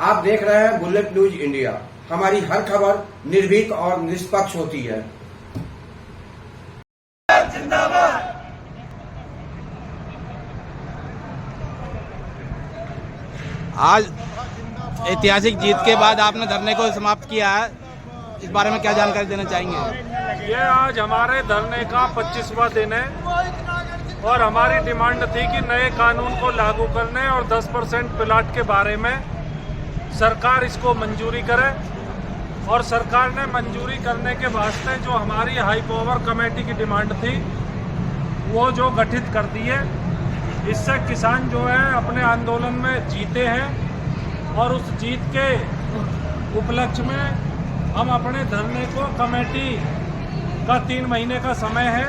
आप देख रहे हैं बुलेट न्यूज इंडिया। हमारी हर खबर निर्भीक और निष्पक्ष होती है। आज ऐतिहासिक जीत के बाद आपने धरने को समाप्त किया है, इस बारे में क्या जानकारी देना चाहेंगे? ये आज हमारे धरने का 25वां दिन है और हमारी डिमांड थी कि नए कानून को लागू करने और 10% प्लाट के बारे में सरकार इसको मंजूरी करे। और सरकार ने मंजूरी करने के वास्ते जो हमारी हाई पावर कमेटी की डिमांड थी वो जो गठित कर दी है, इससे किसान जो है अपने आंदोलन में जीते हैं और उस जीत के उपलक्ष्य में हम अपने धरने को कमेटी का 3 महीने का समय है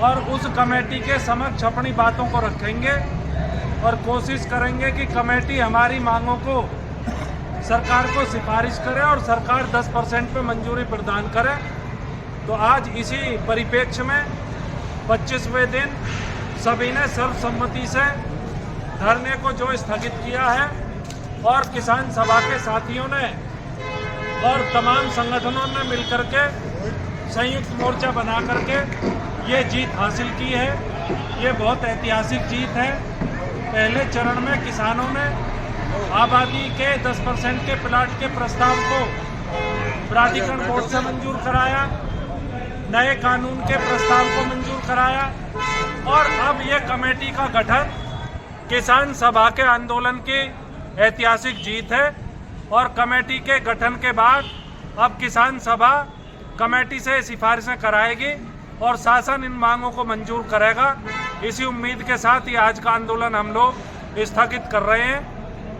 और उस कमेटी के समक्ष अपनी बातों को रखेंगे और कोशिश करेंगे कि कमेटी हमारी मांगों को सरकार को सिफारिश करे और सरकार 10% पे मंजूरी प्रदान करे। तो आज इसी परिप्रेक्ष्य में 25वें दिन सभी ने सर्वसम्मति से धरने को जो स्थगित किया है और किसान सभा के साथियों ने और तमाम संगठनों ने मिलकर के संयुक्त मोर्चा बना करके ये जीत हासिल की है। ये बहुत ऐतिहासिक जीत है। पहले चरण में किसानों ने आबादी के 10% के प्लाट के प्रस्ताव को प्राधिकरण बोर्ड से मंजूर कराया, नए कानून के प्रस्ताव को मंजूर कराया और अब ये कमेटी का गठन किसान सभा के आंदोलन की ऐतिहासिक जीत है। और कमेटी के गठन के बाद अब किसान सभा कमेटी से सिफारिशें कराएगी और शासन इन मांगों को मंजूर करेगा। इसी उम्मीद के साथ ही आज का आंदोलन हम लोग स्थगित कर रहे हैं।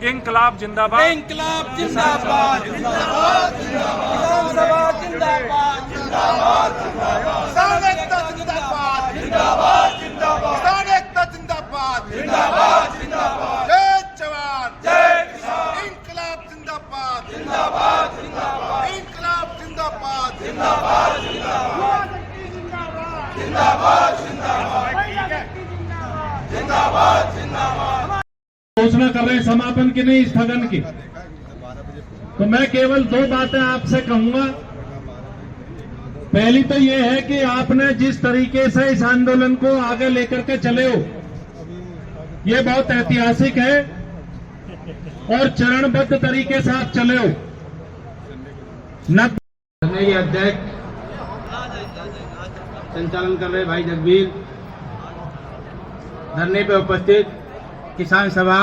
इंकलाब जिंदाबाद, इंकलाब जिंदाबाद, जिंदाबाद, किसान सभा जिंदाबाद, जिंदाबाद, किसान एकता जिंदाबाद, जिंदाबाद, किसान एकता जिंदाबाद, जिंदाबाद, जय जवान, जय किसान। इंकलाब जिंदाबाद, जिंदाबाद, इंकलाब जिंदाबाद, जिंदाबाद, जिंदाबाद। घोषणा कर रहे हैं समापन की, नहीं स्थगन की। तो मैं केवल 2 बातें आपसे कहूंगा। पहली तो ये है कि आपने जिस तरीके से इस आंदोलन को आगे लेकर के चले हो, ये बहुत ऐतिहासिक है और चरणबद्ध तरीके से आप चले हो। धरने के अध्यक्ष संचालन कर रहे भाई जगबीर, धरने पे उपस्थित किसान सभा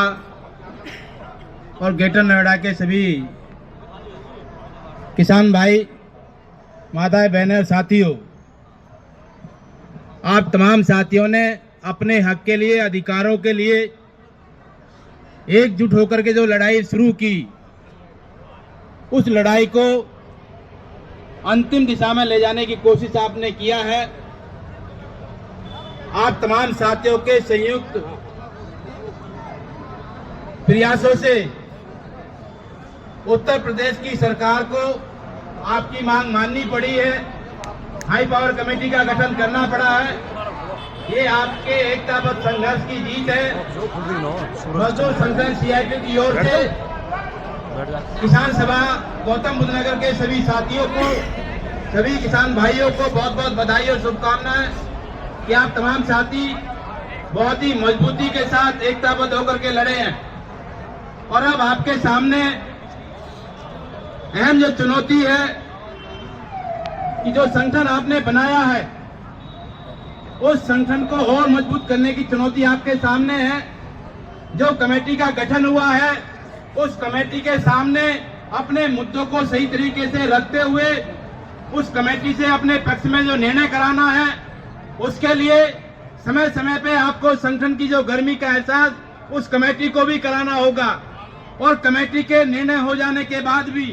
और ग्रेटर नोएडा के सभी किसान भाई, माताएं, बहनें, साथियों, आप तमाम साथियों ने अपने हक के लिए, अधिकारों के लिए एकजुट होकर के जो लड़ाई शुरू की, उस लड़ाई को अंतिम दिशा में ले जाने की कोशिश आपने किया है। आप तमाम साथियों के संयुक्त प्रयासों से उत्तर प्रदेश की सरकार को आपकी मांग माननी पड़ी है, हाई पावर कमेटी का गठन करना पड़ा है। ये आपके एकताबद्ध संघर्ष की जीत है। मजदूर संगठन CIP की ओर से किसान सभा गौतम बुद्ध नगर के सभी साथियों को, सभी किसान भाइयों को बहुत बहुत बधाई और शुभकामनाएं कि आप तमाम साथी बहुत ही मजबूती के साथ एकताबद्ध होकर के लड़े हैं। और अब आपके सामने अहम जो चुनौती है कि जो संगठन आपने बनाया है, उस संगठन को और मजबूत करने की चुनौती आपके सामने है। जो कमेटी का गठन हुआ है, उस कमेटी के सामने अपने मुद्दों को सही तरीके से रखते हुए उस कमेटी से अपने पक्ष में जो निर्णय कराना है, उसके लिए समय समय पे आपको संगठन की जो गर्मी का एहसास उस कमेटी को भी कराना होगा। और कमेटी के निर्णय हो जाने के बाद भी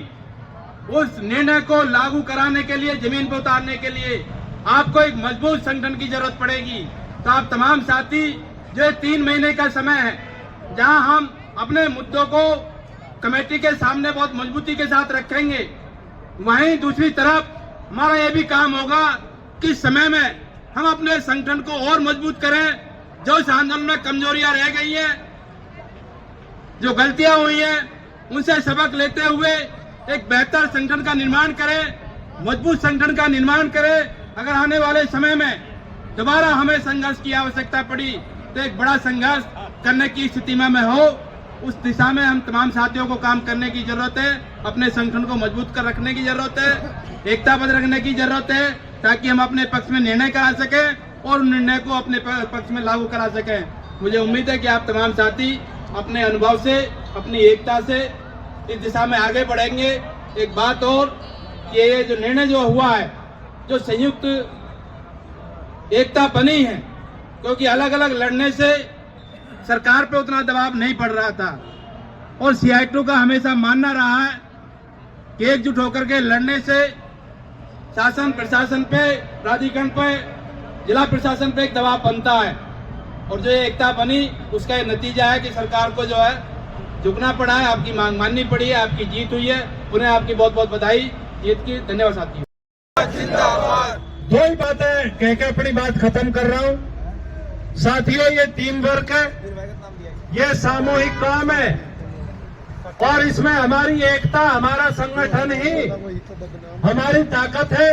उस निर्णय को लागू कराने के लिए, जमीन पर उतारने के लिए आपको एक मजबूत संगठन की जरूरत पड़ेगी। तो आप तमाम साथी, जो 3 महीने का समय है जहां हम अपने मुद्दों को कमेटी के सामने बहुत मजबूती के साथ रखेंगे, वहीं दूसरी तरफ हमारा यह भी काम होगा कि समय में हम अपने संगठन को और मजबूत करें। जो इस आंदोलन में कमजोरियां रह गई हैं, जो गलतियां हुई हैं, उनसे सबक लेते हुए एक बेहतर संगठन का निर्माण करें, मजबूत संगठन का निर्माण करें। अगर आने वाले समय में दोबारा हमें संघर्ष की आवश्यकता पड़ी तो एक बड़ा संघर्ष करने की स्थिति में मैं हो, उस दिशा में हम तमाम साथियों को काम करने की जरूरत है। अपने संगठन को मजबूत कर रखने की जरूरत है, एकताबद्ध रखने की जरूरत है, ताकि हम अपने पक्ष में निर्णय करा सकें और निर्णय को अपने पक्ष में लागू करा सकें। मुझे उम्मीद है कि आप तमाम साथी अपने अनुभव से, अपनी एकता से इस दिशा में आगे बढ़ेंगे। एक बात और कि ये जो निर्णय जो हुआ है, जो संयुक्त एकता बनी है, क्योंकि अलग अलग लड़ने से सरकार पे उतना दबाव नहीं पड़ रहा था और CITO का हमेशा मानना रहा है कि एकजुट होकर के लड़ने से शासन प्रशासन पे, प्राधिकरण पे, जिला प्रशासन पे एक दबाव बनता है और जो एकता बनी उसका नतीजा है कि सरकार को जो है झुकना पड़ा है, आपकी मांग माननी पड़ी है, आपकी जीत हुई है। उन्हें आपकी बहुत बहुत बधाई जीत की। धन्यवाद साथियों। दो ही बातें कह के अपनी बात खत्म कर रहा हूं। साथियों, ये टीम वर्क है, ये सामूहिक काम है और इसमें हमारी एकता, हमारा संगठन ही हमारी ताकत है।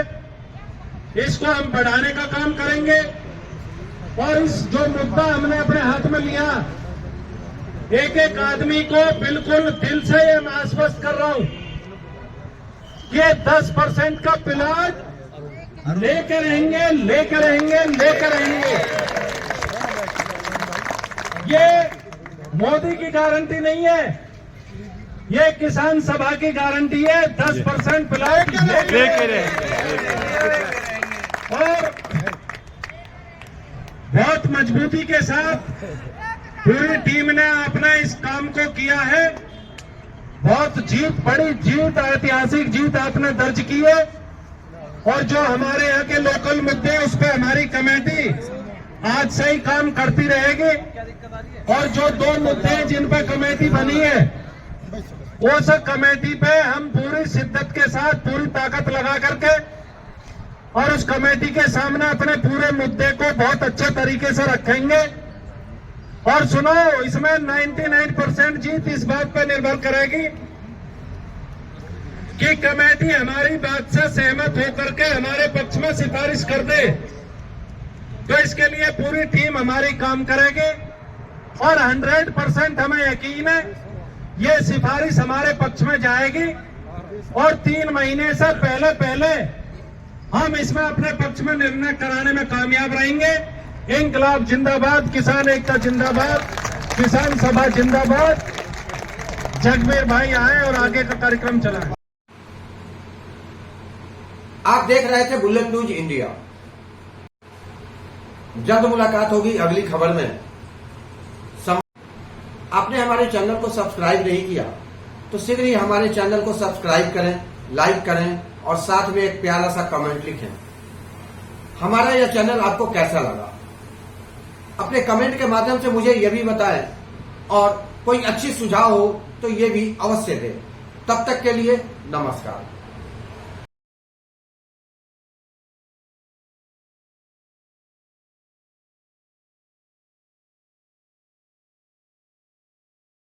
इसको हम बढ़ाने का काम करेंगे और इस जो मुद्दा हमने अपने हाथ में लिया, एक एक आदमी को बिल्कुल दिल से ये मैं आश्वस्त कर रहा हूं कि 10% का प्लाट लेकर रहेंगे, लेकर रहेंगे, लेकर रहेंगे। ये मोदी की गारंटी नहीं है, ये किसान सभा की गारंटी है। 10% प्लाट लेकर रहेंगे और बहुत मजबूती के साथ पूरी टीम ने अपना इस काम को किया है। बहुत जीत, बड़ी जीत, ऐतिहासिक जीत आपने दर्ज की है और जो हमारे यहाँ के लोकल मुद्दे, उस पर हमारी कमेटी आज से ही काम करती रहेगी और जो 2 मुद्दे हैं जिन पर कमेटी बनी है, उस कमेटी पे हम पूरी शिद्दत के साथ, पूरी ताकत लगा करके और उस कमेटी के सामने अपने पूरे मुद्दे को बहुत अच्छे तरीके से रखेंगे। और सुनो, इसमें 99% जीत इस बात पर निर्भर करेगी कि कमेटी हमारी बात से सहमत होकर के हमारे पक्ष में सिफारिश कर दे, तो इसके लिए पूरी टीम हमारी काम करेगी और 100% हमें यकीन है ये सिफारिश हमारे पक्ष में जाएगी और 3 महीने से पहले हम इसमें अपने पक्ष में निर्णय कराने में कामयाब रहेंगे। इंकलाब जिंदाबाद, किसान एकता जिंदाबाद, किसान सभा जिंदाबाद। जगबीर भाई आए और आगे का कार्यक्रम चलाएं। आप देख रहे थे बुलेट न्यूज इंडिया। जल्द मुलाकात होगी अगली खबर में। आपने हमारे चैनल को सब्सक्राइब नहीं किया तो शीघ्र ही हमारे चैनल को सब्सक्राइब करें, लाइक करें और साथ में एक प्यारा सा कमेंट लिखें। हमारा यह चैनल आपको कैसा लगा, अपने कमेंट के माध्यम से मुझे यह भी बताएं और कोई अच्छी सुझाव हो तो ये भी अवश्य दें। तब तक के लिए नमस्कार।